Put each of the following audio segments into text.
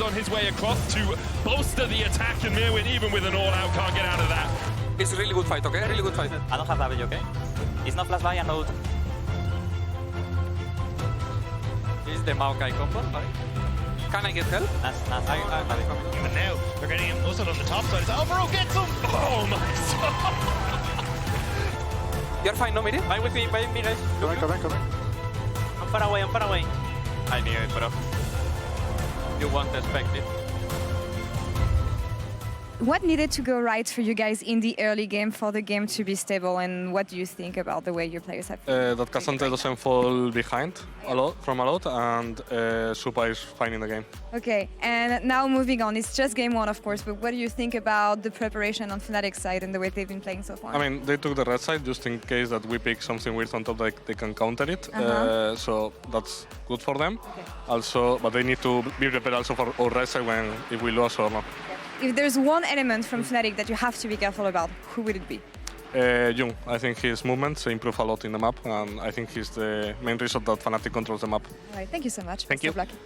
is on his way across to bolster the attack, and Myrwn, even with an all-out, can't get out of that. It's a really good fight, okay? Really good fight. I don't have damage, okay? It's not flash by and no. This is the Maokai combo, right? Can I get help? Nice. I'm coming. And now they're getting him muzzled on the top side. Alvaro gets him! Oh my god! You're fine, no, Miri? Wait with me, guys. Come in. I'm far away. I knew it, bro. You won't expect it. What needed to go right for you guys in the early game for the game to be stable, and what do you think about the way your players have That Cassandra doesn't fall behind a lot, and Supa is fine in the game. Okay, and now moving on, it's just game one, of course, but what do you think about the preparation on Fnatic's side and the way they've been playing so far? I mean, they took the red side just in case that we pick something weird on top, like they can counter it. So that's good for them. Okay. Also, but they need to be prepared also for our red side if we lose or not. If there's one element from Fnatic that you have to be careful about, who would it be? Jung, I think his movements improve a lot in the map, and I think he's the main reason that Fnatic controls the map. All right, thank you so much. Thank you. Best of luck.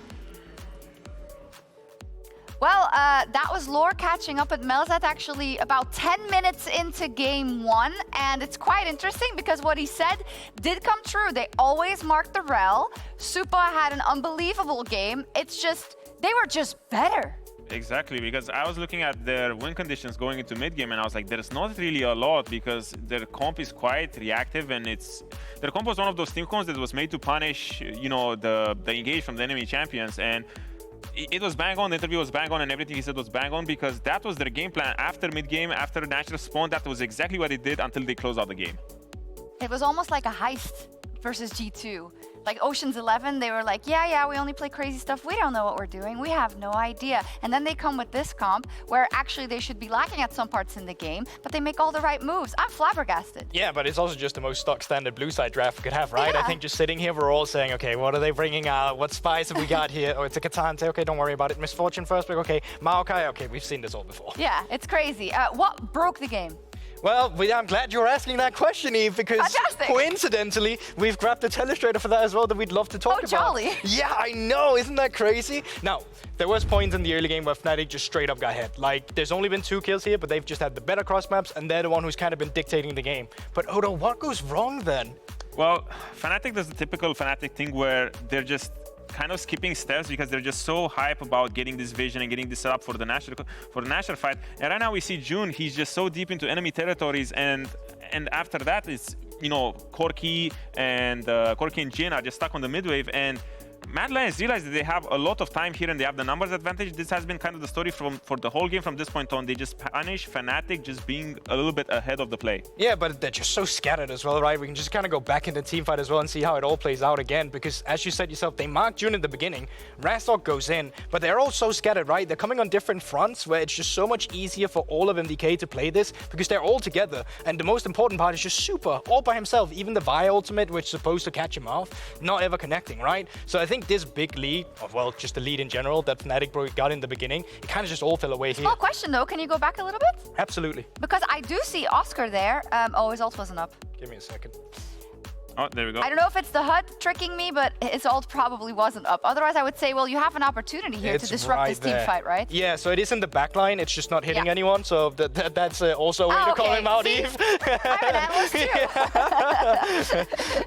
Well, that was Laure catching up with Melzhet actually about 10 minutes into game one. And it's quite interesting because what he said did come true. They always mark the rel. Supa had an unbelievable game. It's just, they were just better. Exactly, because I was looking at their win conditions going into mid-game and I was like, there's not really a lot because their comp is quite reactive, and their comp was one of those team comps that was made to punish, you know, the engage from the enemy champions, and it was bang on, the interview was bang on, and everything he said was bang on because that was their game plan after mid-game, after natural spawn. That was exactly what they did until they closed out the game. It was almost like a heist versus G2. Like Ocean's 11, they were like, yeah, we only play crazy stuff. We don't know what we're doing. We have no idea. And then they come with this comp where actually they should be lacking at some parts in the game, but they make all the right moves. I'm flabbergasted. Yeah, but it's also just the most stock standard blue side draft we could have, right? Yeah. I think just sitting here, we're all saying, okay, what are they bringing out? What spice have we got here? Oh, it's a Catan. Okay, don't worry about it. Misfortune first pick. Okay, Maokai. Okay, we've seen this all before. Yeah, it's crazy. What broke the game? Well, I'm glad you're asking that question, Eve, because Fantastic. Coincidentally, we've grabbed a telestrator for that as well that we'd love to talk about. Jolly. Yeah, I know. Isn't that crazy? Now, there was points in the early game where Fnatic just straight up got hit. Like, there's only been 2 kills here, but they've just had the better cross maps, and they're the one who's kind of been dictating the game. But Odo, what goes wrong then? Well, Fnatic does the typical Fnatic thing where they're just kind of skipping steps because they're just so hype about getting this vision and getting this set up for the national fight. And right now we see June, he's just so deep into enemy territories, and after that it's, you know, Corki and Jin are just stuck on the mid wave, and Mad Lions realize that they have a lot of time here and they have the numbers advantage. This has been kind of the story for the whole game from this point on. They just punish Fnatic just being a little bit ahead of the play. Yeah, but they're just so scattered as well, right? We can just kind of go back into teamfight as well and see how it all plays out again, because as you said yourself, they mark June in the beginning, Razork goes in, but they're all so scattered, right? They're coming on different fronts where it's just so much easier for all of MDK to play this because they're all together. And the most important part is just Supa, all by himself. Even the Vi ultimate, which is supposed to catch him off, not ever connecting, right? So I think this big lead, or well, just the lead in general that Fnatic got in the beginning, it kind of just all fell away here. Small question though, can you go back a little bit? Absolutely. Because I do see Oscar there. Oh, his ult wasn't up. Give me a second. Oh, there we go. I don't know if it's the HUD tricking me, but his ult probably wasn't up. Otherwise, I would say, well, you have an opportunity here to disrupt this team fight, right? Yeah, so it is in the back line. It's just not hitting anyone, so that's also a way to call him out, Eve. I'm an analyst too.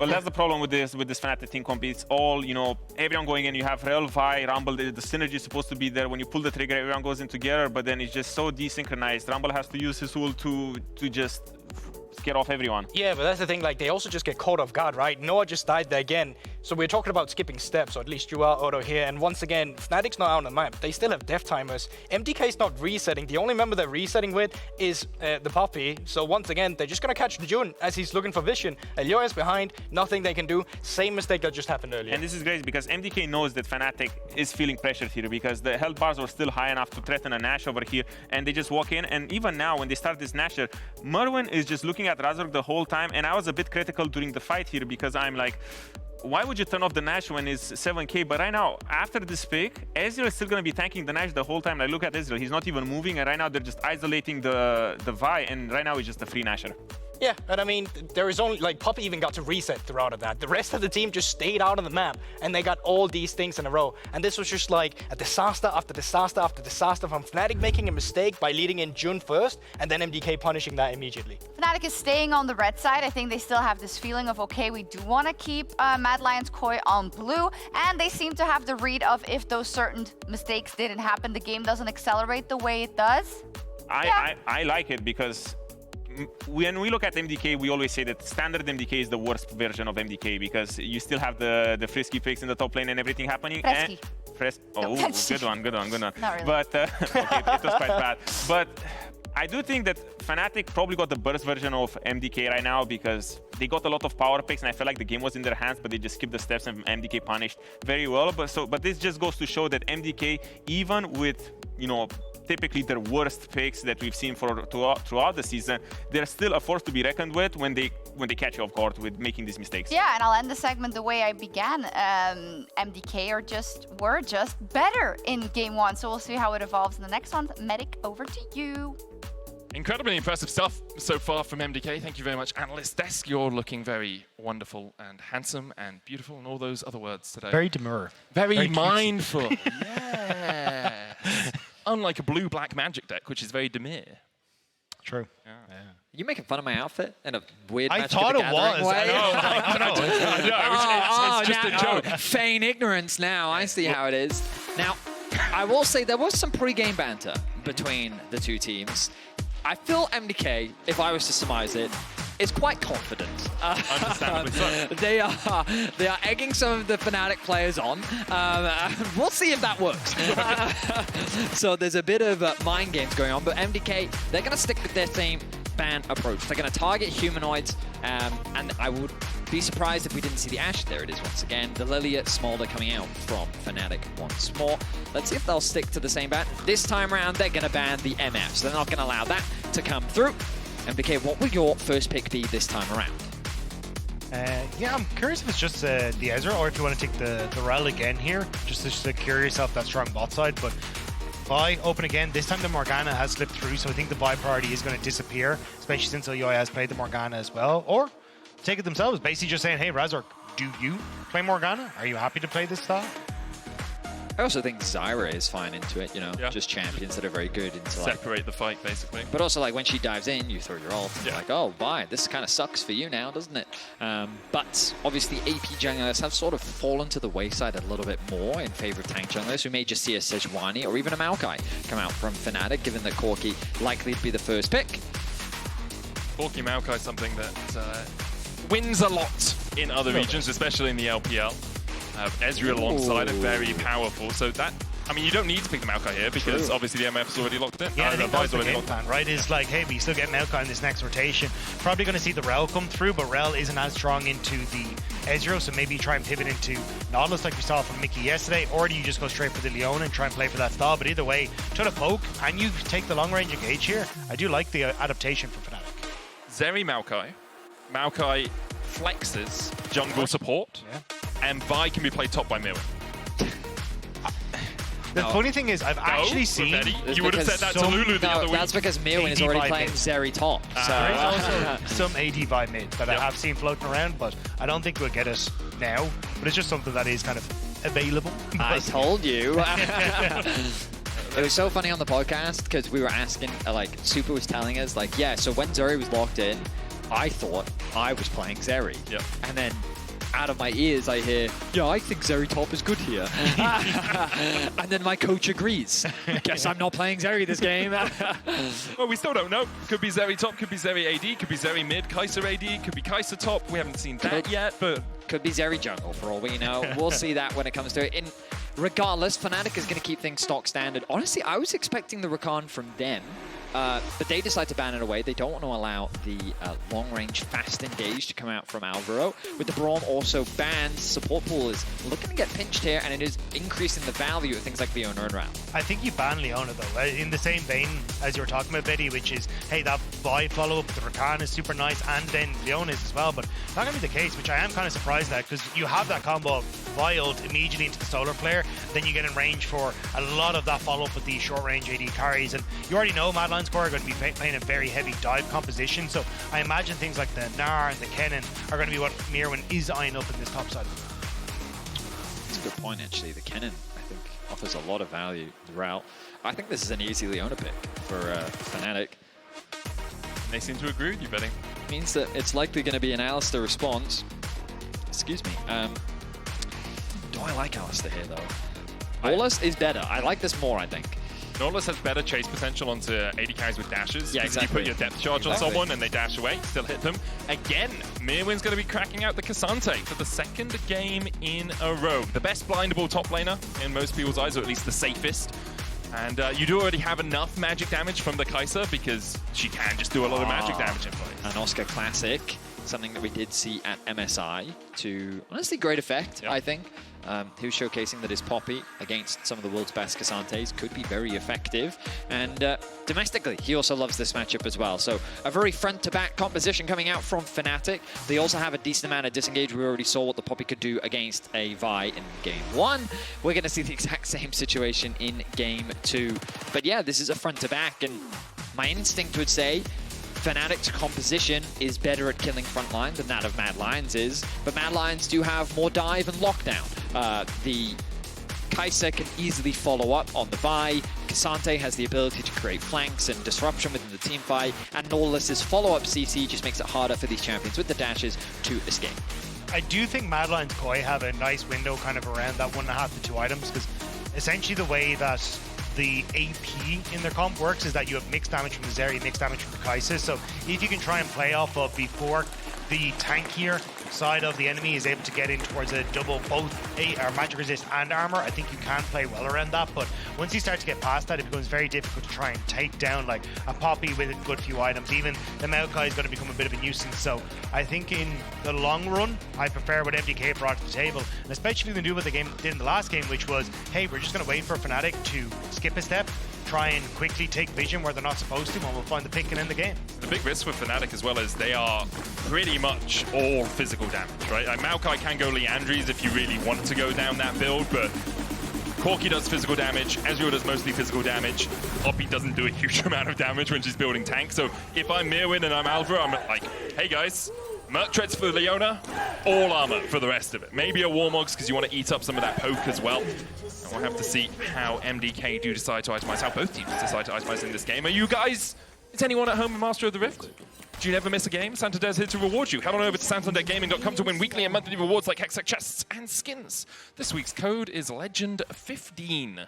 Well, that's the problem with this Fnatic team comp. It's all, you know, everyone going in. You have Rel, Vi, Rumble. The synergy is supposed to be there. When you pull the trigger, everyone goes in together, but then it's just so desynchronized. Rumble has to use his ult to just get off everyone. Yeah, but that's the thing, like, they also just get caught off guard, right? Noah just died there again. So we're talking about skipping steps, or at least you are, Odo, here. And once again, Fnatic's not out on the map. They still have death timers. MDK's not resetting. The only member they're resetting with is the Poppy. So once again, they're just going to catch June as he's looking for vision. Elyoya's behind. Nothing they can do. Same mistake that just happened earlier. And this is great because MDK knows that Fnatic is feeling pressured here because the health bars were still high enough to threaten a Nash over here. And they just walk in. And even now, when they start this Nasher, Myrwn is just looking at Razork the whole time. And I was a bit critical during the fight here because I'm like, why would you turn off the Nash when it's 7k? But right now, after this pick, Ezreal is still going to be tanking the Nash the whole time. Like, look at Ezreal. He's not even moving. And right now, they're just isolating the Vi. And right now, it's just a free Nasher. Yeah, and I mean, there is only, like, Puppey even got to reset throughout of that. The rest of the team just stayed out of the map, and they got all these things in a row. And this was just like a disaster after disaster after disaster from Fnatic making a mistake by leading in June first, and then MDK punishing that immediately. Fnatic is staying on the red side. I think they still have this feeling of, okay, we do want to keep Mad Lion's Koi on blue, and they seem to have the read of if those certain mistakes didn't happen, the game doesn't accelerate the way it does. I like it because when we look at MDK, we always say that standard MDK is the worst version of MDK because you still have the frisky picks in the top lane and everything happening. Fresky. Oh, good one. Not really. But okay, it was quite bad. But I do think that Fnatic probably got the burst version of MDK right now because they got a lot of power picks and I felt like the game was in their hands, but they just skipped the steps and MDK punished very well. But this just goes to show that MDK, even with, you know, typically their worst picks that we've seen throughout the season, they're still a force to be reckoned with when they catch you off guard with making these mistakes. Yeah, and I'll end the segment the way I began. MDK were just better in game one, so we'll see how it evolves in the next one. Medic, over to you. Incredibly impressive stuff so far from MDK. Thank you very much, Analyst Desk. You're looking very wonderful and handsome and beautiful and all those other words today. Very demure. Very mindful. Yes. Unlike a blue-black magic deck, which is very demure. True. Yeah. You making fun of my outfit in a weird I Magic thought the it Gathering was. way? I know. It's just a joke. Feign ignorance now. I see how it is. Now, I will say there was some pre-game banter between the two teams. I feel MDK, if I was to surmise it, is quite confident. Understandably so. They are egging some of the Fnatic players on. We'll see if that works. So there's a bit of mind games going on, but MDK, they're going to stick with their same ban approach. They're going to target humanoids, and I would be surprised if we didn't see the Ashe. There it is once again. The Lilia Smolder coming out from Fnatic once more. Let's see if they'll stick to the same ban. This time around, they're going to ban the MFs. They're not going to allow that to come through. MDK, what will your first pick be this time around? Yeah, I'm curious if it's just the Ezreal or if you want to take the Rel again here, just to secure yourself that strong bot side. But Vi, open again. This time the Morgana has slipped through, so I think the Vi priority is going to disappear, especially since Elyoya has played the Morgana as well. Or take it themselves, basically just saying, hey, Razork, do you play Morgana? Are you happy to play this style? I also think Zeri is fine into it, you know, just champions that are very good into Separate the fight, basically. But also, like, when she dives in, you throw your ult. Yeah. Like, oh, bye. This kind of sucks for you now, doesn't it? But obviously, AP junglers have sort of fallen to the wayside a little bit more in favor of tank junglers. We may just see a Sejuani or even a Maokai come out from Fnatic, given that Corki likely to be the first pick. Corki Maokai is something that wins a lot in other regions, especially in the LPL. Ezreal alongside it, very powerful. So that, I mean, you don't need to pick the Maokai here because obviously the MF's already locked in. Yeah, I think that's the game plan, right? Is like, hey, we still get Maokai in this next rotation. Probably going to see the Rel come through, but Rel isn't as strong into the Ezreal, so maybe you try and pivot into Nautilus like we saw from Mickey yesterday, or do you just go straight for the Leona and try and play for that style? But either way, try to poke, and you take the long-range engage here. I do like the adaptation from Fnatic. Zeri Maokai. Maokai flexes jungle support, and Vi can be played top by Myrwn. The funny thing is, I've actually seen... You would have said that to Lulu the other week. That's because Myrwn is already playing Zeri top. So. There is also some AD Vi mid that I have seen floating around, but I don't think we'll get it now. But it's just something that is kind of available. I told you. It was so funny on the podcast because we were asking, like, Supa was telling us, like, yeah, so when Zeri was locked in, I thought I was playing Zeri. Yep. And then out of my ears, I hear, yeah, I think Zeri top is good here. And then my coach agrees. Guess I'm not playing Zeri this game. Well, we still don't know. Could be Zeri top, could be Zeri AD, could be Zeri mid, Kai'Sa AD, could be Kai'Sa top. We haven't seen that yet, but... Could be Zeri jungle for all we know. We'll see that when it comes to it. Regardless, Fnatic is going to keep things stock standard. Honestly, I was expecting the Rakan from them. But they decide to ban it away. They don't want to allow the long-range fast engage to come out from Alvaro. With the Braum also banned, support pool is looking to get pinched here, and it is increasing the value of things like Leona and Ram. I think you ban Leona, though, in the same vein as you were talking about, Betty, which is, hey, that Vi follow-up with the Rakan is super nice, and then Leona is as well, but not going to be the case, which I am kind of surprised at, because you have that combo of Vi ult immediately into the solar player, then you get in range for a lot of that follow-up with the short-range AD carries. And you already know Mad Core are going to be playing a very heavy dive composition, so I imagine things like the Gnar and the Kennen are going to be what Myrwn is eyeing up in this top side. That's a good point, actually. The Kennen, I think, offers a lot of value throughout. I think this is an easy Leona pick for Fnatic. They seem to agree with you, Betty. Means that it's likely going to be an Alistair response. Excuse me. Do I like Alistair here, though? Nautilus is better. I like this more, I think. Nautilus has better chase potential onto AD carries with dashes. Yeah, exactly. You put your depth charge on someone and they dash away, still hit them. Again, Myrwn's going to be cracking out the K'Sante for the second game in a row. The best blindable top laner in most people's eyes, or at least the safest. And you do already have enough magic damage from the Kai'Sa because she can just do a lot of magic damage in play. An Oscar classic, something that we did see at MSI to honestly great effect, I think. He was showcasing that his Poppy against some of the world's best K'Santes could be very effective. And domestically, he also loves this matchup as well. So a very front-to-back composition coming out from Fnatic. They also have a decent amount of disengage. We already saw what the Poppy could do against a Vi in Game 1. We're going to see the exact same situation in Game 2. But yeah, this is a front-to-back, and my instinct would say Fnatic's composition is better at killing frontline than that of Mad Lions is, but Mad Lions do have more dive and lockdown. The Kai'Sa can easily follow up on the Vi, K'Sante has the ability to create flanks and disruption within the team fight, and Nautilus's follow-up CC just makes it harder for these champions with the dashes to escape. I do think Mad Lions Koi have a nice window kind of around that 1.5 to 2 items, because essentially the way that the AP in their comp works is that you have mixed damage from the Zeri, mixed damage from the Kai'Sa. So if you can try and play off of before the tankier side of the enemy is able to get in towards a double both magic resist and armor, I think you can play well around that. But once you start to get past that, it becomes very difficult to try and take down like a Poppy with a good few items. Even the Maokai is going to become a bit of a nuisance. So I think in the long run, I prefer what MDK brought to the table, and especially when they do what they did in the last game, which was, hey, we're just going to wait for Fnatic to skip a step, try and quickly take vision where they're not supposed to, and we'll find the pick and end the game. The big risk for Fnatic as well is they are pretty much all physical damage, right? Like Maokai can go Leandries if you really want to go down that build, but Corki does physical damage, Ezreal does mostly physical damage, Poppy doesn't do a huge amount of damage when she's building tank, so if I'm Myrwn and I'm Alvaro, I'm like, hey guys, Merc Treads for Leona, all armor for the rest of it. Maybe a Warmogs because you want to eat up some of that poke as well. And we'll have to see how MDK do decide to itemize, how both teams decide to itemize in this game. Are you guys, is anyone at home a Master of the Rift? Do you never miss a game? Santander's here to reward you. Head on over to santandergaming.com to win weekly and monthly rewards like Hextech chests and skins. This week's code is Legend15.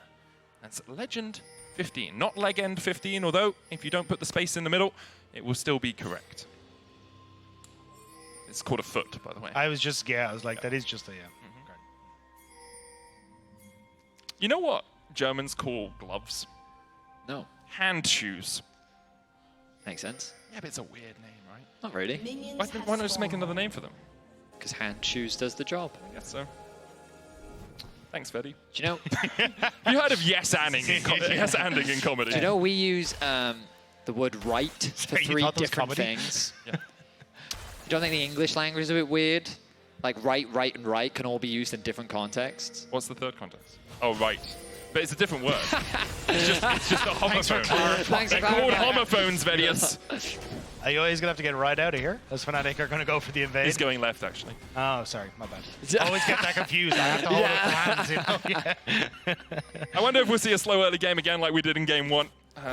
That's Legend15, not Legend15, although if you don't put the space in the middle, it will still be correct. It's called a foot, by the way. I was like, that is just a, Okay. You know what Germans call gloves? No. Hand shoes. Makes sense. Yeah, but it's a weird name, right? Not really. Why not just make another name for them? Because hand shoes does the job. I guess so. Thanks, Freddy. Do you know? You heard of yes-anding in comedy. Do you know we use the word right for 3 different things? Yeah. You don't think the English language is a bit weird? Like right, and right can all be used in different contexts. What's the third context? Oh, right. But it's a different word. it's just a homophone. They're called homophones, Vedius. Elyoya is going to have to get right out of here, as Fnatic are going to go for the invade. He's going left, actually. Oh, sorry, my bad. I always get that confused. I have to hold up the hands, you know? I wonder if we'll see a slow early game again like we did in Game 1.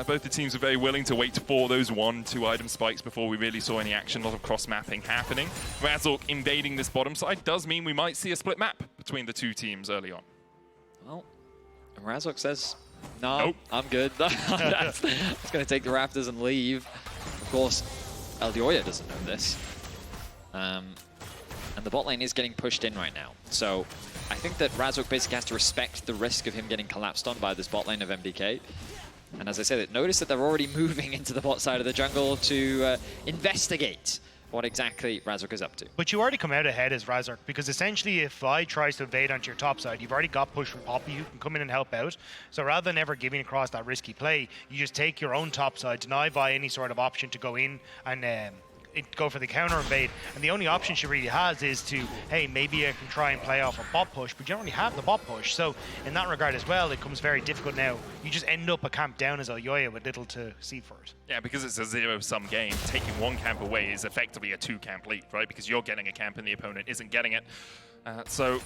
Both the teams were very willing to wait for those 1-2 item spikes before we really saw any action, a lot of cross-mapping happening. Razork invading this bottom side does mean we might see a split map between the 2 teams early on. Well, Razork says, no, nope. I'm good. I'm just going to take the Raptors and leave. Of course, Elyoya doesn't know this. And the bot lane is getting pushed in right now. So I think that Razork basically has to respect the risk of him getting collapsed on by this bot lane of MDK. And as I said, notice that they're already moving into the bot side of the jungle to investigate what exactly Razork is up to. But you already come out ahead as Razork, because essentially if Vi tries to invade onto your top side, you've already got push from Poppy, you can come in and help out. So rather than ever giving across that risky play, you just take your own top side, deny Vi any sort of option to go in and go for the counter invade, and the only option she really has is to, hey, maybe I can try and play off a bot push, but you don't really have the bot push. So in that regard as well, it becomes very difficult now. You just end up a camp down as Elyoya with little to see for it. Yeah, because it's a zero-sum game, taking one camp away is effectively a two-camp lead, right? Because you're getting a camp and the opponent isn't getting it. So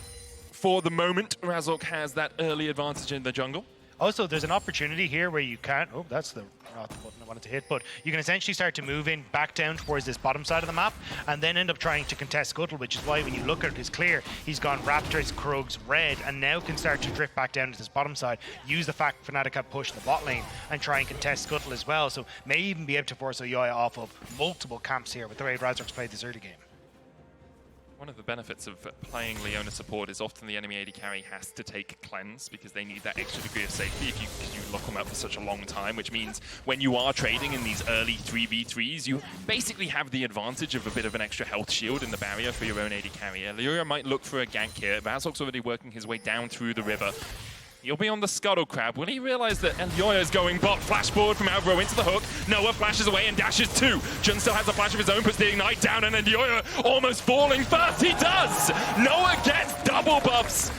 for the moment, Razork has that early advantage in the jungle. Also, there's an opportunity here where you can, oh, that's not the button I wanted to hit, but you can essentially start to move in back down towards this bottom side of the map and then end up trying to contest Scuttle, which is why when you look at it, it's clear he's gone Raptors, Krugs, Red, and now can start to drift back down to this bottom side, use the fact Fnatic have pushed the bot lane and try and contest Scuttle as well, so may even be able to force Elyoya off of multiple camps here with the way Razork's played this early game. One of the benefits of playing Leona support is often the enemy AD carry has to take cleanse because they need that extra degree of safety if you lock them up for such a long time, which means when you are trading in these early 3v3s, you basically have the advantage of a bit of an extra health shield in the barrier for your own AD carry. Elyoya might look for a gank here. Razork's already working his way down through the river. He'll be on the Scuttle Crab. Will he realize that Elyoya is going bot? Flash forward from Alvaro into the hook. Noah flashes away and dashes too. Jun still has a flash of his own, puts the Ignite down, and Elyoya almost falling first. He does! Noah gets double buffs.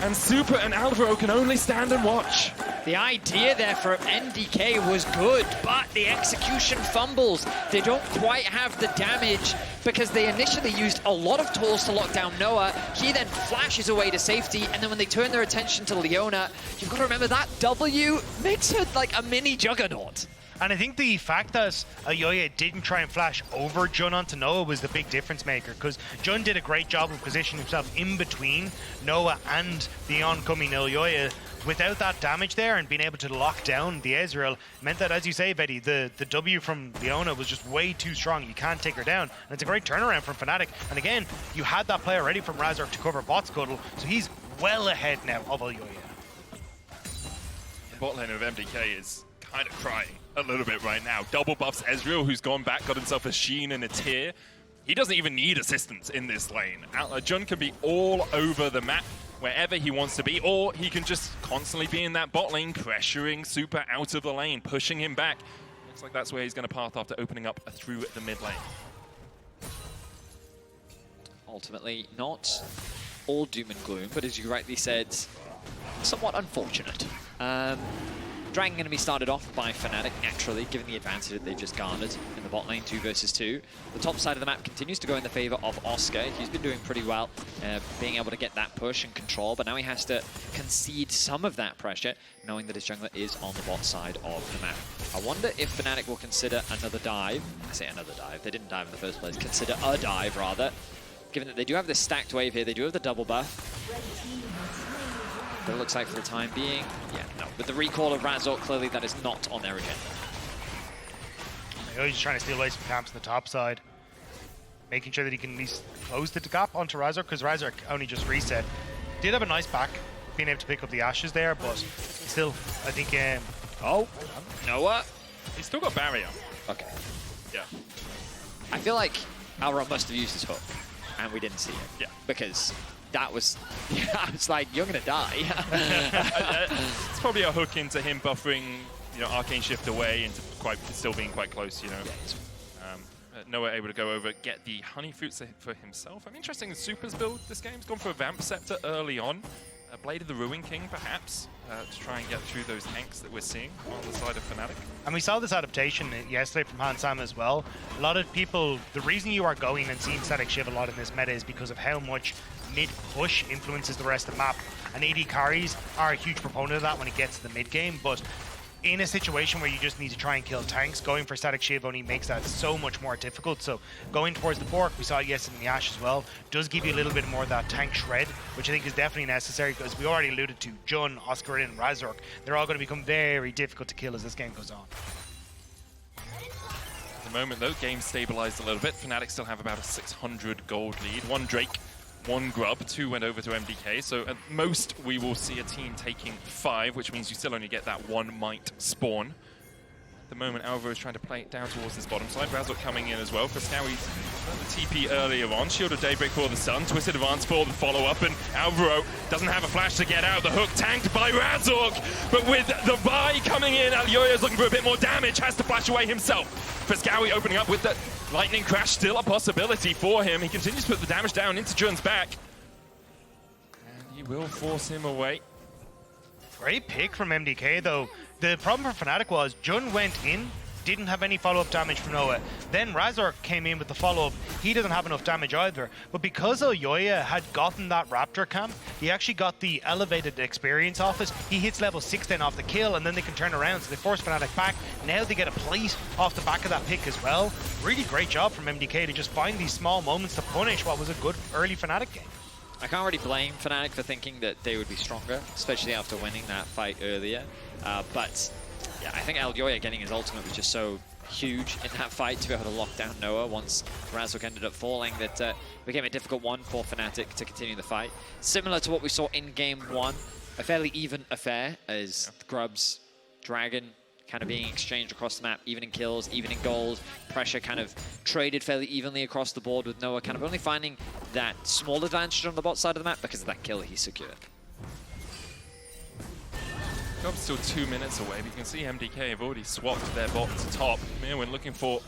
And Supa and Alvaro can only stand and watch. The idea there for MDK was good, but the execution fumbles. They don't quite have the damage because they initially used a lot of tools to lock down Noah. He then flashes away to safety, and then when they turn their attention to Leona, you've got to remember that W makes her like a mini juggernaut. And I think the fact that Elyoya didn't try and flash over Jun onto Noah was the big difference maker, because Jun did a great job of positioning himself in between Noah and the oncoming Elyoya. Without that damage there and being able to lock down the Ezreal meant that, as you say, Betty, the W from Leona was just way too strong. You can't take her down. And it's a great turnaround from Fnatic. And again, you had that play already from Razork to cover bot Scuttle, so he's well ahead now of Elyoya. The bot lane of MDK is kind of crying a little bit right now. Double buffs Ezreal, who's gone back, got himself a Sheen and a Tear. He doesn't even need assistance in this lane. Jun can be all over the map wherever he wants to be, or he can just constantly be in that bot lane, pressuring Supa out of the lane, pushing him back. Looks like that's where he's going to path after opening up through the mid lane. Ultimately, not all doom and gloom, but as you rightly said, somewhat unfortunate. Dragon going to be started off by Fnatic, naturally, given the advantage that they've just garnered in the bot lane, 2 versus 2. The top side of the map continues to go in the favor of Oscar. He's been doing pretty well, being able to get that push and control, but now he has to concede some of that pressure, knowing that his jungler is on the bot side of the map. I wonder if Fnatic will consider another dive. I say another dive, they didn't dive in the first place. Consider a dive, rather. Given that they do have this stacked wave here, they do have the double buff. But it looks like for the time being, yeah, no. With the recall of Razork, clearly that is not on their agenda. He's trying to steal away some camps on the top side, making sure that he can at least close the gap onto Razork, because Razork only just reset. Did have a nice back, being able to pick up the ashes there, but still, I think... oh, Noah. He's still got barrier. Okay. Yeah. I feel like Alvaro must have used his hook, and we didn't see it. Yeah. Because that was... I was like, you're going to die. It's probably a hook into him buffering, you know, Arcane Shift away into still being quite close, you know. Noah able to go over, get the honey fruits for himself. I'm interested in Supa's build this game. He's gone for a Vamp Scepter early on. Blade of the Ruin King, perhaps, to try and get through those tanks that we're seeing on the side of Fnatic. And we saw this adaptation yesterday from Hansam as well. A lot of people, the reason you are going and seeing Static Shiv a lot in this meta is because of how much mid-push influences the rest of the map. And AD carries are a huge proponent of that when it gets to the mid-game, but in a situation where you just need to try and kill tanks, going for Static Shiv only makes that so much more difficult. So going towards the fork, we saw it yesterday in the Ash as well, does give you a little bit more of that tank shred, which I think is definitely necessary, because we already alluded to Jun, Oscarinin, and Razork. They're all going to become very difficult to kill as this game goes on. At the moment, though, game stabilized a little bit. Fnatic still have about a 600 gold lead. 1 Drake, 1 Grub, 2 went over to MDK. So at most, we will see a team taking 5, which means you still only get that 1 Might spawn. the moment, Alvaro is trying to play it down towards this bottom side. Razork coming in as well. Fresskowy's the TP earlier on. Shield of Daybreak for the Sun. Twisted Advance for the follow-up. And Alvaro doesn't have a flash to get out. The hook tanked by Razork. But with the buy coming in, Elyoya is looking for a bit more damage. Has to flash away himself. Fresskowy opening up with the Lightning Crash. Still a possibility for him. He continues to put the damage down into Jun's back. And he will force him away. Great pick from MDK though. The problem for Fnatic was Jun went in, didn't have any follow-up damage from Noah. Then Razork came in with the follow-up. He doesn't have enough damage either. But because Elyoya had gotten that Raptor camp, he actually got the elevated experience off it. He hits level 6 then off the kill, and then they can turn around. So they force Fnatic back. Now they get a plate off the back of that pick as well. Really great job from MDK to just find these small moments to punish what was a good early Fnatic game. I can't really blame Fnatic for thinking that they would be stronger, especially after winning that fight earlier. But yeah, I think Elyoya getting his ultimate was just so huge in that fight to be able to lock down Noah once Razork ended up falling that became a difficult one for Fnatic to continue the fight. Similar to what we saw in game 1, a fairly even affair as Grubs, Dragon kind of being exchanged across the map, even in kills, even in gold. Pressure kind of traded fairly evenly across the board with Noah kind of only finding that small advantage on the bot side of the map because of that kill he secured. Grub's still 2 minutes away, but you can see MDK have already swapped their bot to top. Myrwn looking for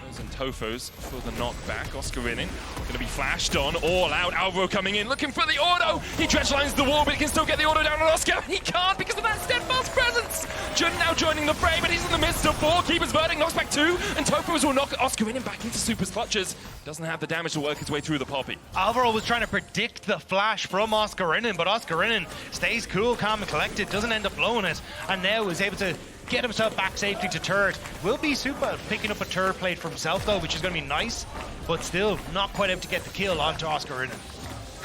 those and Tofos for the knockback. Oscarinin going to be flashed on, all out. Alvaro coming in, looking for the auto. He dredge lines the wall, but he can still get the auto down on Oscar. He can't because of that steadfast presence. Jun now joining the fray, but he's in the midst of 4. Keeper's verdict knocks back 2, and Tofos will knock Oscarinin back into Supa's clutches. Doesn't have the damage to work his way through the poppy. Alvaro was trying to predict the flash from Oscarinin, but Oscarinin stays cool, calm and collected, doesn't end up blowing it, and now is able to get himself back safely to turret. Will be Supa picking up a turret plate for himself though, which is going to be nice, but still not quite able to get the kill onto Oscarinin.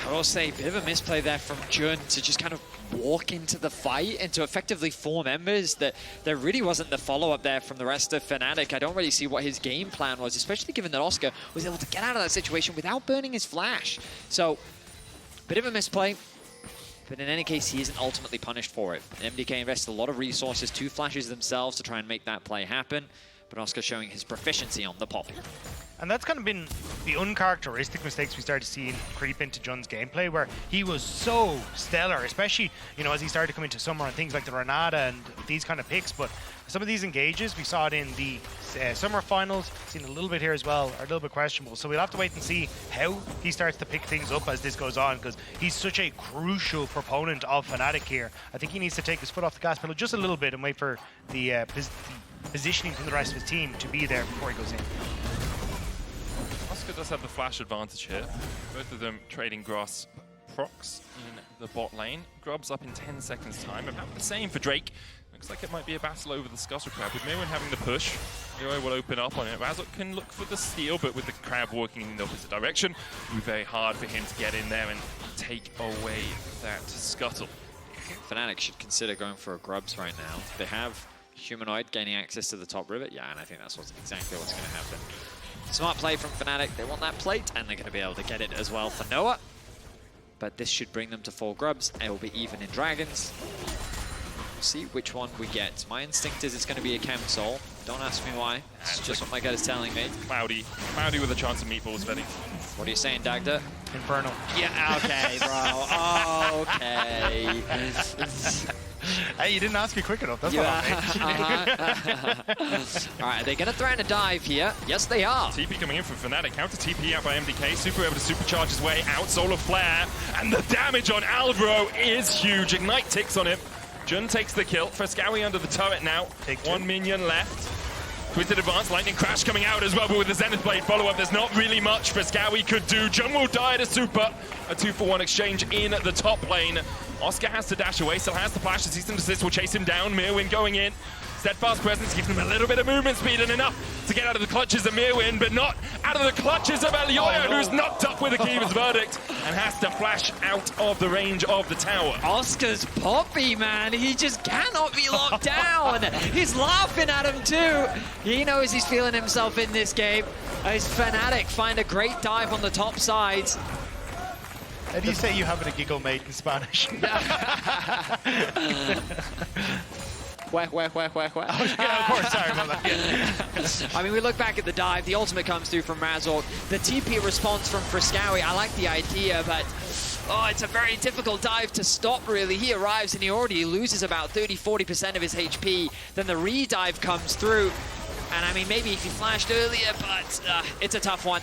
I will say, a bit of a misplay there from Jun to just kind of walk into the fight and to effectively 4 members. That there really wasn't the follow-up there from the rest of Fnatic. I don't really see what his game plan was, especially given that Oscar was able to get out of that situation without burning his flash. So, bit of a misplay. But in any case, he isn't ultimately punished for it. MDK invested a lot of resources, 2 flashes themselves to try and make that play happen. But Oscar showing his proficiency on the poppy. And that's kind of been the uncharacteristic mistakes we started to see creep into Jun's gameplay, where he was so stellar, especially, you know, as he started to come into summer and things like the Renata and these kind of picks. But some of these engages, we saw it in the summer finals, seen a little bit here as well, are a little bit questionable. So we'll have to wait and see how he starts to pick things up as this goes on, because he's such a crucial proponent of Fnatic here. I think he needs to take his foot off the gas pedal just a little bit and wait for the positioning from the rest of his team to be there before he goes in. Oscar does have the flash advantage here. Both of them trading grass procs in the bot lane. Grub's up in 10 seconds time. About the same for Drake. Looks like it might be a battle over the Scuttle Crab. With Myrwn having the push, Elyoya will open up on it. Razork can look for the steal, but with the Crab walking in the opposite direction, it will be very hard for him to get in there and take away that Scuttle. Fnatic should consider going for a Grubs right now. They have Humanoid gaining access to the top rivet. Yeah, and I think that's exactly what's going to happen. Smart play from Fnatic. They want that plate, and they're going to be able to get it as well for Noah. But this should bring them to 4 Grubs. It will be even in Dragons. We'll see which one we get. My instinct is it's going to be a Chem Soul. Don't ask me why. It's just what my gut is telling me. Cloudy with a chance of meatballs, Vedi. What are you saying, Dagda? Infernal. Yeah, okay, bro. Okay. Hey, you didn't ask me quick enough. That's what I meant. All right, are they going to threaten a dive here? Yes, they are. TP coming in from Fnatic. Counter TP out by MDK. Super able to supercharge his way out. Solar Flare. And the damage on Alvaro is huge. Ignite ticks on him. Jun takes the kill. Fresskowy under the turret now. 1 minion left. Twisted Advance, Lightning Crash coming out as well, but with the Zenith Blade follow-up, there's not really much Fresskowy could do. Jun will die to Supa. A 2-for-1 exchange in the top lane. Oscar has to dash away, still has the flash. The cease and desist will chase him down. Myrwn going in. Steadfast presence gives him a little bit of movement speed and enough to get out of the clutches of Myrwn, but not out of the clutches of Elyoya, who's knocked up with a Keeper's verdict and has to flash out of the range of the tower. Oscar's poppy, man. He just cannot be locked down. He's laughing at him too. He knows he's feeling himself in this game. As Fnatic find a great dive on the top sides. How do you say you have a giggle mate in Spanish? Where? Yeah, of course, sorry about that. Yeah. I mean, we look back at the dive, the ultimate comes through from Razork, the TP response from Fresskowy, I like the idea, but oh, it's a very difficult dive to stop, really. He arrives and he already loses about 30-40% of his HP, then the re-dive comes through, and I mean, maybe if he flashed earlier, but it's a tough one.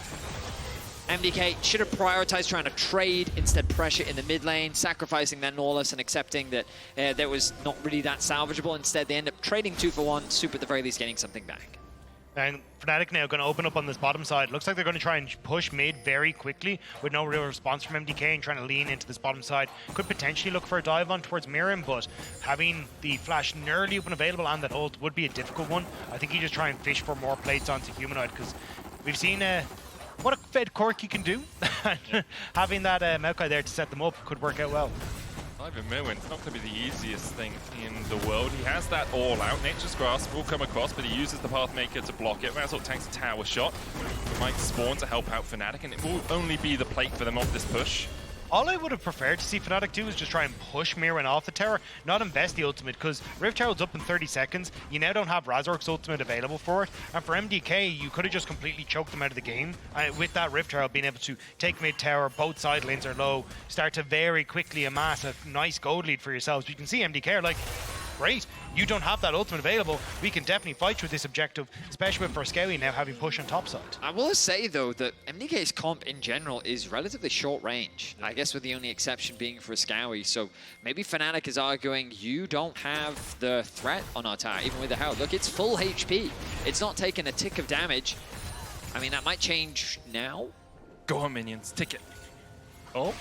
MDK should have prioritized trying to trade, instead pressure in the mid lane, sacrificing their Nautilus and accepting that there was not really that salvageable. Instead, they end up trading 2 for 1, Supa at the very least getting something back. And Fnatic now going to open up on this bottom side. Looks like they're going to try and push mid very quickly with no real response from MDK and trying to lean into this bottom side. Could potentially look for a dive on towards Myrwn, but having the flash nearly open available and that ult would be a difficult one. I think you just try and fish for more plates onto Humanoid, because we've seen what a fed Corki can do. Having that Maokai there to set them up could work out well. Ivan Myrwn, it's not going to be the easiest thing in the world. He has that all out. Nature's Grasp will come across, but he uses the Pathmaker to block it. Razork tanks a tower shot. It might spawn to help out Fnatic, and it will only be the plate for them off this push. All I would have preferred to see Fnatic do is just try and push Myrwn off the tower, not invest the ultimate, because Rift Herald's up in 30 seconds. You now don't have Razork's ultimate available for it. And for MDK, you could have just completely choked them out of the game. With that Rift Herald being able to take mid tower, both side lanes are low, start to very quickly amass a nice gold lead for yourselves. You can see MDK are like, great, you don't have that ultimate available. We can definitely fight with this objective, especially with Fresskowy now having push on top side. I will say, though, that MDK's comp in general is relatively short range. I guess with the only exception being Fresskowy. So maybe Fnatic is arguing, you don't have the threat on our tower, even with the Herald. Look, it's full HP. It's not taking a tick of damage. I mean, that might change now. Go on, minions, tick it. Oh,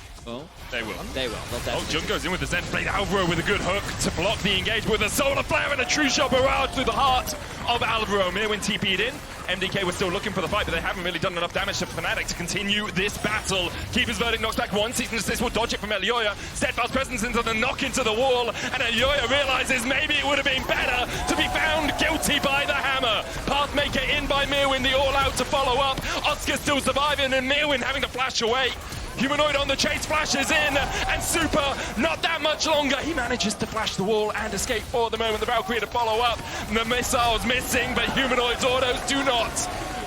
they will. They will. Oh, Jun goes in with the Zen Blade. Alvaro with a good hook to block the engagement with a Solar Flare and a True Shot barrage through the heart of Alvaro. Myrwn TP'd in. MDK was still looking for the fight, but they haven't really done enough damage to Fnatic to continue this battle. Keeper's Verdict knocks back 1. Season Assist will dodge it from Elyoya. Steadfast Presence into the knock into the wall, and Elyoya realizes maybe it would have been better to be found guilty by the hammer. Pathmaker in by Myrwn, the all-out to follow up. Oscar still surviving, and Myrwn having to flash away. Humanoid on the chase, flashes in, and Supa, not that much longer. He manages to flash the wall and escape for the moment. The Valkyrie to follow up. The missile's missing, but Humanoid's autos do not.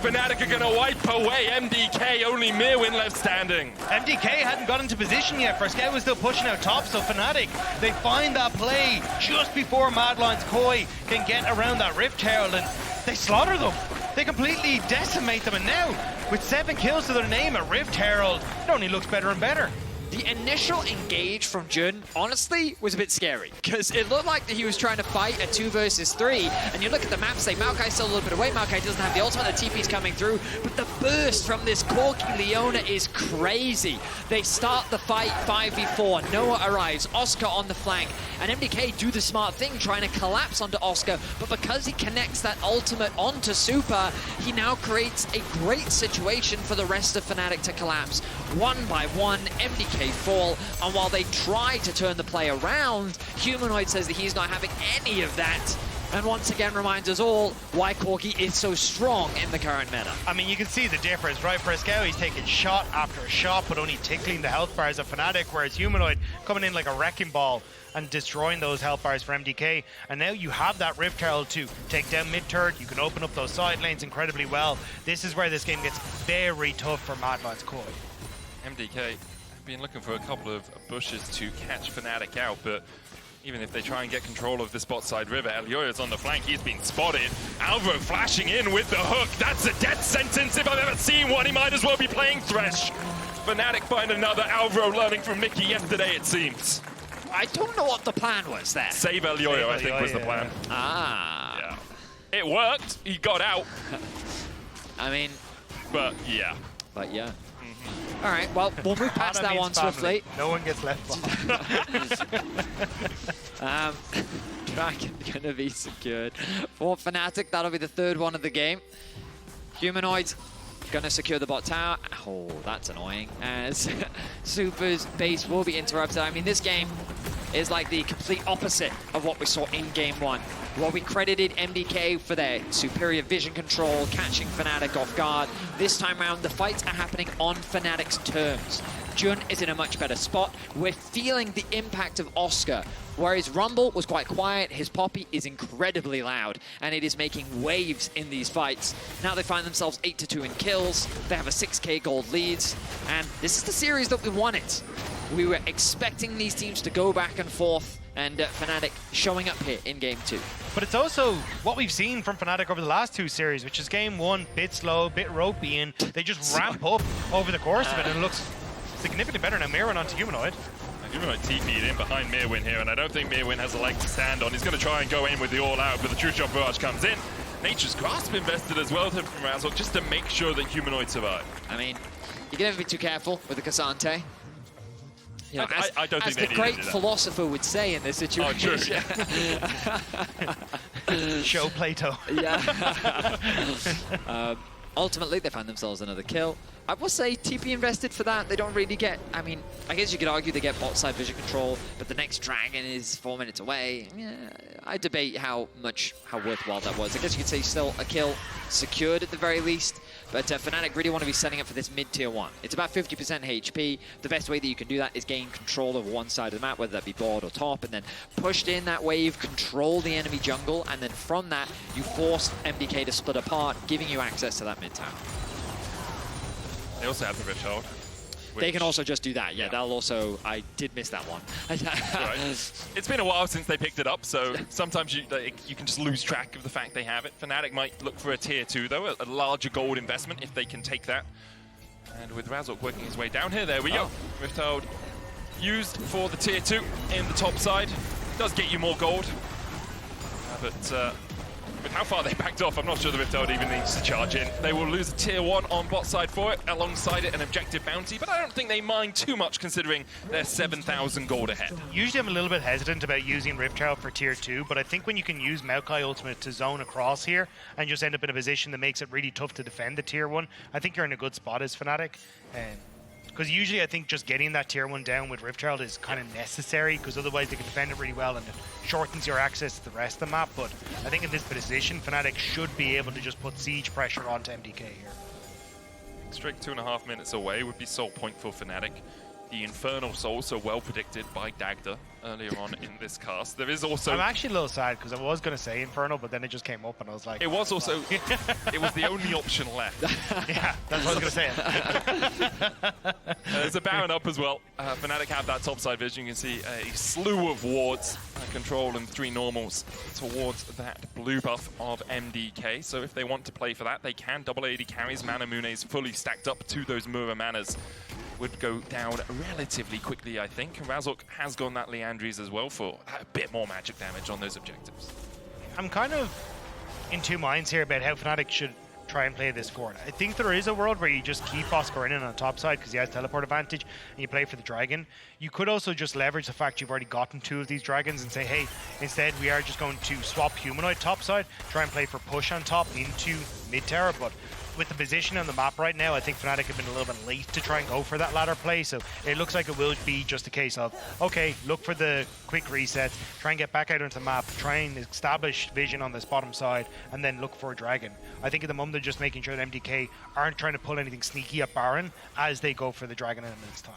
Fnatic are going to wipe away MDK, only Myrwn left standing. MDK hadn't got into position yet. Fresskowy was still pushing out top, so Fnatic, they find that play just before Madline's Koi can get around that Rift Herald, and they slaughter them. They completely decimate them, and now, with 7 kills to their name, a Rift Herald, it only looks better and better. The initial engage from Jun, honestly, was a bit scary, because it looked like that he was trying to fight a 2 versus 3, and you look at the map, say Maokai's still a little bit away, Maokai doesn't have the ultimate, the TP's coming through, but the burst from this Corki Leona is crazy. They start the fight 5v4, Noah arrives, Oscar on the flank, and MDK do the smart thing, trying to collapse onto Oscar, but because he connects that ultimate onto Supa, he now creates a great situation for the rest of Fnatic to collapse. 1 by 1, MDK fall, and while they try to turn the play around, Humanoid says that he's not having any of that, and once again reminds us all why Corki is so strong in the current meta. I mean, you can see the difference, right? Fresskowy's taking shot after shot, but only tickling the health bars of Fnatic, whereas Humanoid coming in like a wrecking ball and destroying those health bars for MDK. And now you have that Rift Herald to take down mid-turret. You can open up those side lanes incredibly well. This is where this game gets very tough for Madline's Koi. MDK been looking for a couple of bushes to catch Fnatic out, but even if they try and get control of this bot side river, Elyoya's on the flank, he's been spotted. Alvaro flashing in with the hook. That's a death sentence if I've ever seen one. He might as well be playing Thresh. Fnatic find another. Alvaro learning from Mickey yesterday, it seems. I don't know what the plan was there. Save Elyoya, I think, was the plan. Ah. Yeah. It worked. He got out. I mean... But, yeah. All right, well, we'll move past that one swiftly. No one gets left behind. Dragon's gonna be secured. For Fnatic, that'll be the 3rd one of the game. Humanoid gonna secure the bot tower. Oh, that's annoying. As Supa's base will be interrupted. I mean, this game is like the complete opposite of what we saw in game 1. While we credited MDK for their superior vision control, catching Fnatic off guard, this time around the fights are happening on Fnatic's terms. Jun is in a much better spot. We're feeling the impact of Oscar. Whereas Rumble was quite quiet, his Poppy is incredibly loud, and it is making waves in these fights. Now they find themselves 8-2 in kills, they have a 6k gold leads, and this is the series that we wanted. We were expecting these teams to go back and forth, and Fnatic showing up here in Game 2. But it's also what we've seen from Fnatic over the last 2 series, which is Game 1, bit slow, bit ropey, and they just ramp up over the course of it, and it looks significantly better now. Myrwn onto Humanoid. Humanoid TP'd in behind Myrwn here, and I don't think Myrwn has a leg to stand on. He's going to try and go in with the all-out, but the True Shot Barrage comes in. Nature's Grasp invested as well from Razork, just to make sure that Humanoid survive. I mean, you can never be too careful with the Cassante. You know, I don't think as the great philosopher would say in this situation. Oh, true. Show Plato. Yeah. Ultimately, they find themselves another kill. I will say TP invested for that. They don't really get, I mean, I guess you could argue they get bot side vision control, but the next dragon is 4 minutes away. Yeah, I debate how worthwhile that was. I guess you could say still a kill secured at the very least, but Fnatic really want to be setting up for this mid-tier 1. It's about 50% HP. The best way that you can do that is gain control of one side of the map, whether that be board or top, and then pushed in that wave, control the enemy jungle, and then from that, you force MDK to split apart, giving you access to that mid-tower. They also have the Rift Hold. They can also just do that, yeah. They'll also, I did miss that one. Right. It's been a while since they picked it up, so sometimes you can just lose track of the fact they have it. Fnatic might look for a tier 2 though, a larger gold investment if they can take that. And with Razork working his way down here, there we go. Rift Hold used for the tier 2 in the top side. Does get you more gold, but with how far they backed off, I'm not sure the Rift Hold even needs to charge in. They will lose a tier 1 on bot side for it, alongside it an objective bounty, but I don't think they mind too much considering they're 7,000 gold ahead. Usually I'm a little bit hesitant about using Rift Child for tier 2, but I think when you can use Maokai Ultimate to zone across here and just end up in a position that makes it really tough to defend the tier 1, I think you're in a good spot as Fnatic. Because usually I think just getting that tier 1 down with Rift Child is kind of necessary, because otherwise they can defend it really well and it shortens your access to the rest of the map. But I think in this position, Fnatic should be able to just put siege pressure onto MDK here. Straight 2.5 minutes away would be soul point for Fnatic. The Infernal Soul, so well predicted by Dagda earlier on in this cast. There is also... I'm actually a little sad because I was going to say Infernal, but then it just came up and I was like... It was also... it was the only option left. Yeah, that's what I was going to say. There's a Baron up as well. Fnatic have that topside vision. You can see a slew of wards, control and 3 normals towards that blue buff of MDK. So if they want to play for that, they can. Double AD carries, Mana Mune's fully stacked up to those Myrwn Manas. Would go down relatively quickly, I think. And Razork has gone that Leandries as well for a bit more magic damage on those objectives. I'm kind of in 2 minds here about how Fnatic should try and play this forward. I think there is a world where you just keep Oscarinin on the top side because he has teleport advantage and you play for the dragon. You could also just leverage the fact you've already gotten 2 of these dragons and say, hey, instead we are just going to swap Humanoid top side, try and play for push on top into mid tower, but with the position on the map right now, I think Fnatic have been a little bit late to try and go for that ladder play, so it looks like it will be just a case of, okay, look for the quick reset, try and get back out onto the map, try and establish vision on this bottom side, and then look for a dragon. I think at the moment they're just making sure that MDK aren't trying to pull anything sneaky at Baron as they go for the dragon in a minute's time.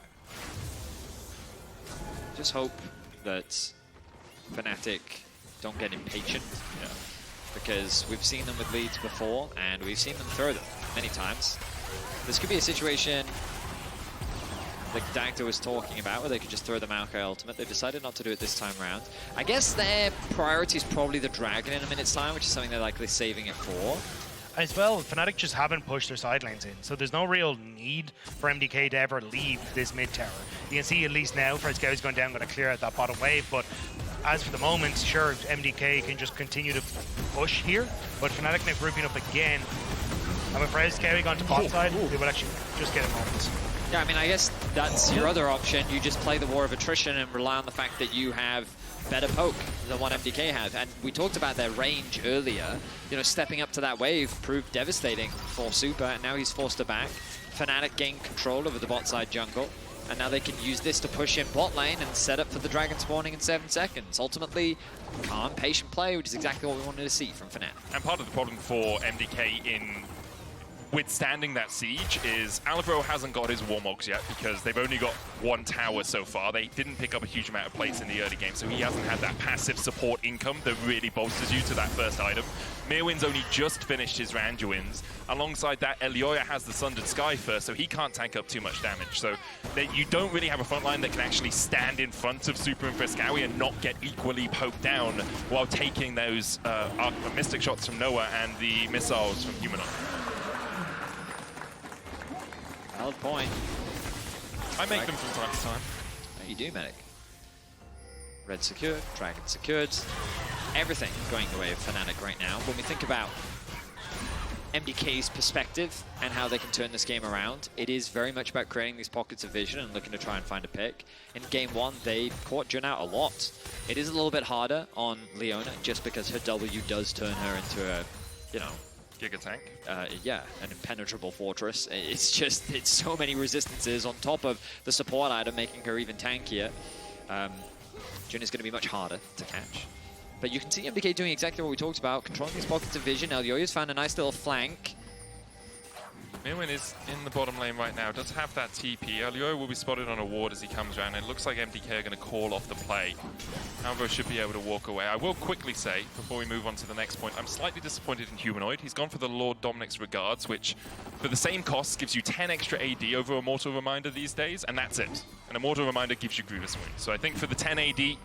Just hope that Fnatic don't get impatient. Yeah. Because we've seen them with leads before, and we've seen them throw them many times. This could be a situation like Dagda was talking about, where they could just throw the Maokai ultimate. They've decided not to do it this time around. I guess their priority is probably the dragon in a minute's time, which is something they're likely saving it for. As well, Fnatic just haven't pushed their side lanes in, so there's no real need for MDK to ever leave this mid tower. You can see at least now, Fresskowy's going down, going to clear out that bottom wave, but as for the moment, sure, MDK can just continue to push here, but Fnatic now grouping up again. I'm afraid Fresskowy gone to bot side, they will actually just get a moment. Yeah, I mean, I guess that's your other option. You just play the war of attrition and rely on the fact that you have better poke than what MDK have. And we talked about their range earlier. You know, stepping up to that wave proved devastating for Supa, and now he's forced to back. Fnatic gain control over the bot side jungle. And now they can use this to push in bot lane and set up for the dragon spawning in 7 seconds. Ultimately, calm, patient play, which is exactly what we wanted to see from Fnatic. And part of the problem for MDK in withstanding that siege is Alvaro hasn't got his Warmogs yet because they've only got 1 tower so far. They didn't pick up a huge amount of plates in the early game, so he hasn't had that passive support income that really bolsters you to that first item. Myrwn's only just finished his Randuin's. Alongside that, Elyoya has the Sundered Sky first, so he can't tank up too much damage. So you don't really have a front line that can actually stand in front of Supa and Fresskowy and not get equally poked down while taking those Mystic shots from Noah and the missiles from Humanoid. Valid point. I make them from time to time. Oh, you do, Medic. Red secured, Dragon secured. Everything going the way of Fnatic right now. When we think about MDK's perspective and how they can turn this game around, it is very much about creating these pockets of vision and looking to try and find a pick. In game 1, they caught Jun out a lot. It is a little bit harder on Leona just because her W does turn her into a, you know, Giga tank. Yeah, an impenetrable fortress. It's just, it's so many resistances on top of the support item, making her even tankier. Jun is going to be much harder to catch. But you can see MDK doing exactly what we talked about, controlling these pockets of vision. Elyoya's found a nice little flank. Myrwn is in the bottom lane right now, does have that TP. Elyoya will be spotted on a ward as he comes around, and it looks like MDK are going to call off the play. Alvaro should be able to walk away. I will quickly say, before we move on to the next point, I'm slightly disappointed in Humanoid. He's gone for the Lord Dominic's Regards, which, for the same cost, gives you 10 extra AD over a Mortal Reminder these days, and that's it. And a Mortal Reminder gives you Grievous Wounds. So I think for the 10 AD,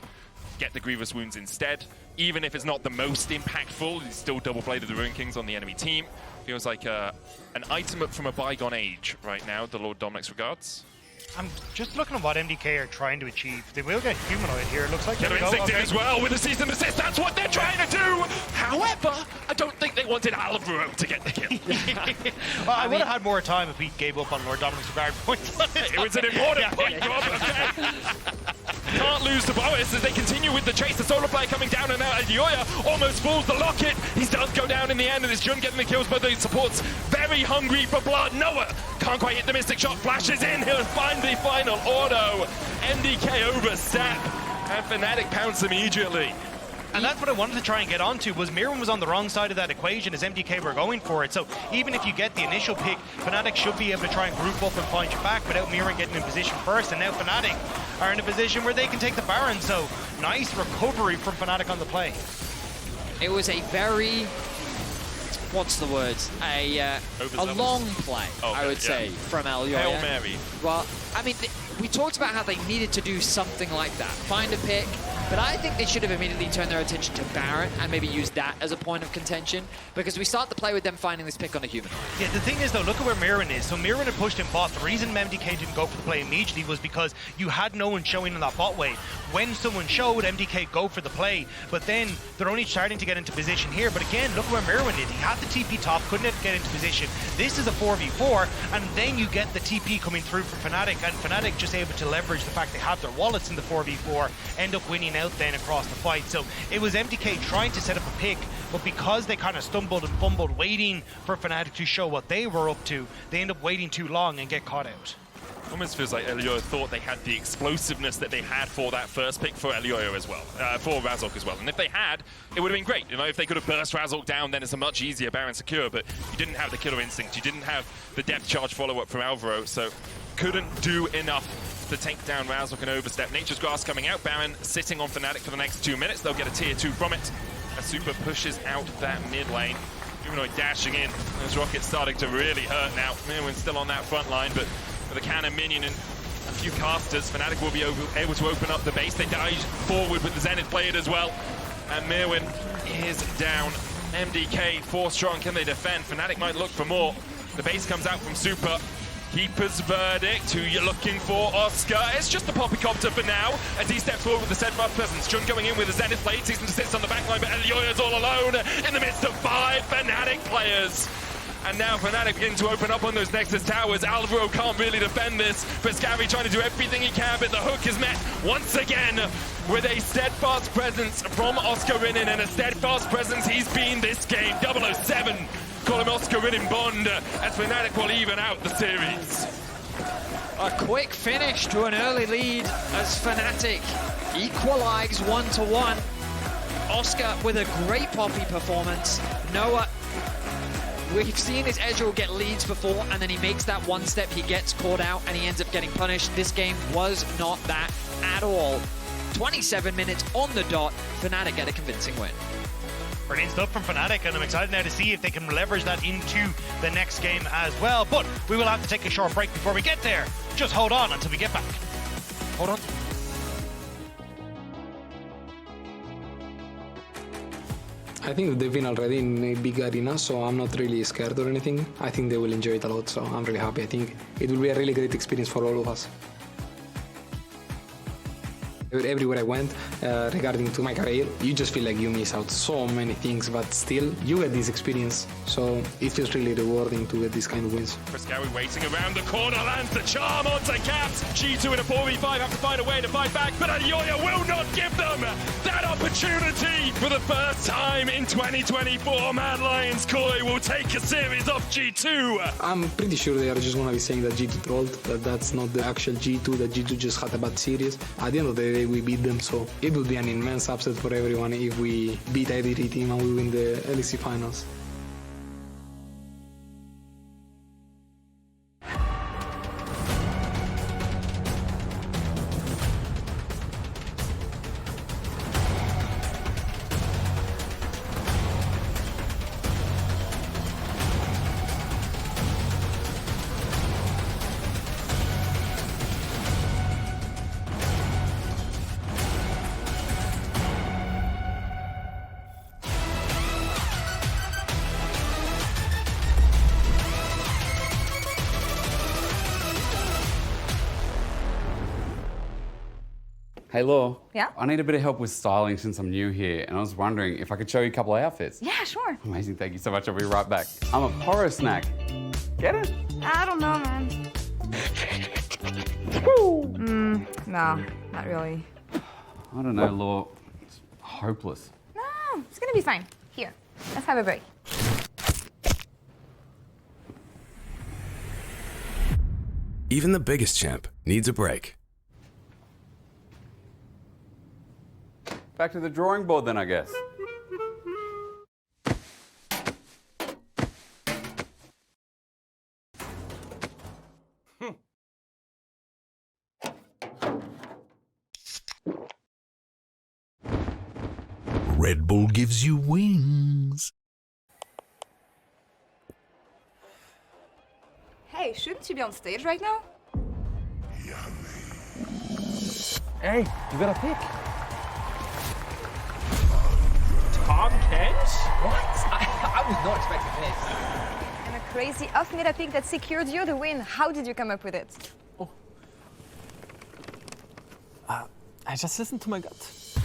get the Grievous Wounds instead. Even if it's not the most impactful, he's still double-bladed the Ruin Kings on the enemy team. Feels like an item from a bygone age right now, the Lord Dominic's Regards. I'm just looking at what MDK are trying to achieve. They will get Humanoid here, it looks like. They're Instinct as well with the Season Assist, that's what they're trying to do! However, I don't think they wanted Alvaro to get the kill. Well, I would have had more time if we gave up on Lord Dominic's Regard points. It was an important point, Rob, okay? Can't lose to Boris as they continue with the chase. The Solar Flare coming down, and now Elyoya almost falls the locket. He does go down in the end, and it's Jun getting the kills, but the support's very hungry for blood. Noah can't quite hit the Mystic Shot, flashes in, he'll find the final auto. MDK over Sap, and Fnatic pounce immediately. And that's what I wanted to try and get onto, was Myrwn was on the wrong side of that equation as MDK were going for it. So even if you get the initial pick, Fnatic should be able to try and group up and find you back without Myrwn getting in position first. And now Fnatic are in a position where they can take the Baron. So nice recovery from Fnatic on the play. It was a very, what's the word? A long play, I would say, from Elyoya. Hail Mary. Well, I mean, we talked about how they needed to do something like that, find a pick, but I think they should have immediately turned their attention to Baron and maybe used that as a point of contention, because we start the play with them finding this pick on a Humanoid. Yeah, the thing is though, look at where Myrwn is. So Myrwn had pushed in bot. The reason MDK didn't go for the play immediately was because you had no one showing in that bot wave. When someone showed, MDK go for the play, but then they're only starting to get into position here. But again, look where Myrwn is. He had the TP top, couldn't get into position. This is a 4v4, and then you get the TP coming through from Fnatic, and Fnatic just able to leverage the fact they have their wallets in the 4v4, end up winning out then across the fight. So it was MDK trying to set up a pick, but because they kind of stumbled and fumbled waiting for Fnatic to show what they were up to, they end up waiting too long and get caught out. Almost feels like Elyoya thought they had the explosiveness that they had for that first pick for Elyoya as well, for Razork as well. And if they had, it would have been great. You know, if they could have burst Razork down, then it's a much easier Baron secure, but you didn't have the killer instinct, you didn't have the depth charge follow-up from Alvaro, so couldn't do enough to take down Razork and overstep. Nature's Grass coming out, Baron sitting on Fnatic for the next 2 minutes. They'll get a tier 2 from it. As Supa pushes out that mid lane. Humanoid dashing in. Those rockets starting to really hurt now. Myrwn's still on that front line, but with a cannon minion and a few casters, Fnatic will be able to open up the base. They dive forward with the Zenith Blade as well. And Myrwn is down. MDK 4 strong. Can they defend? Fnatic might look for more. The base comes out from Supa. Keeper's verdict, who you're looking for, Oscar. It's just the Poppycopter for now, as he steps forward with the steadfast presence. Jun going in with the Zenith Blade, Season to sits on the backline, but Elyoya's all alone in the midst of 5 Fnatic players. And now Fnatic begin to open up on those Nexus towers. Alvaro can't really defend this. Fresskowy trying to do everything he can, but the hook is met once again with a steadfast presence from Oscarinin, and a steadfast presence he's been this game. 007. Call him Oscarinin Bond, as Fnatic will even out the series. A quick finish to an early lead as Fnatic equalize 1-1. Oscar with a great Poppy performance. Noah, we've seen his Ezreal get leads before, and then he makes that one step, he gets caught out, and he ends up getting punished. This game was not that at all. 27 minutes on the dot, Fnatic get a convincing win. Brilliant stuff from Fnatic, and I'm excited now to see if they can leverage that into the next game as well. But we will have to take a short break before we get there. Just hold on until we get back. Hold on. I think they've been already in a big arena, so I'm not really scared or anything. I think they will enjoy it a lot, so I'm really happy. I think it will be a really great experience for all of us. Everywhere I went, regarding to my career, you just feel like you miss out so many things, but still, you get this experience. So it feels really rewarding to get these kind of wins. Fresskowy waiting around the corner, lands the charm onto Caps. G2 in a 4v5 have to find a way to fight back, but Elyoya will not give them that opportunity. For the first time in 2024, Mad Lions Koi will take a series off G2. I'm pretty sure they are just gonna be saying that G2 trolled, that that's not the actual G2, that G2 just had a bad series. At the end of the day, we beat them, so it would be an immense upset for everyone if we beat ADC team and we win the LEC Finals. Hey Laure. Yeah? I need a bit of help with styling since I'm new here, and I was wondering if I could show you a couple of outfits. Yeah, sure. Amazing, thank you so much. I'll be right back. I'm a poro snack. Get it? I don't know, man. No, not really. I don't know, Laure. It's hopeless. No, it's gonna be fine. Here, let's have a break. Even the biggest champ needs a break. Back to the drawing board then, I guess. Red Bull gives you wings. Hey, shouldn't you be on stage right now? Hey, you got a pick. Tom Kent? What? I was not expecting this. And a crazy off-meta pick that secured you the win. How did you come up with it? I just listened to my gut.